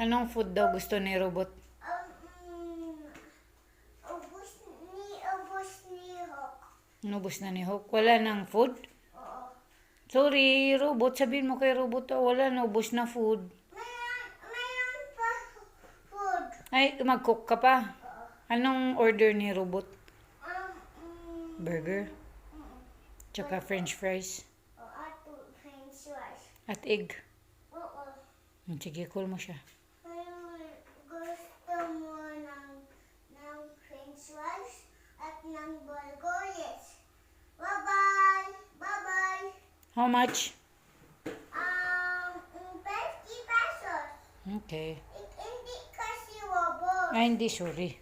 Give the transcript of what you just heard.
Anong food daw gusto ni Robot? Ubus ni Hawk. Nubos na ni Hawk. Wala nang food? Oo. Sorry, Robot. Sabihin mo kay Robot, wala na, ubos na food. Mayroon pa food. Ay, mag-cook ka pa. Oo. Anong order ni Robot? Burger? Mm. Tsaka french fries? At french fries. At egg? Oo. Sige, call mo siya. Gusto mo ng french fries at ng burger? Yes. Bye-bye. Bye-bye. How much? 50 pesos. Okay. Hindi kasi wabon. Ay, hindi, sorry.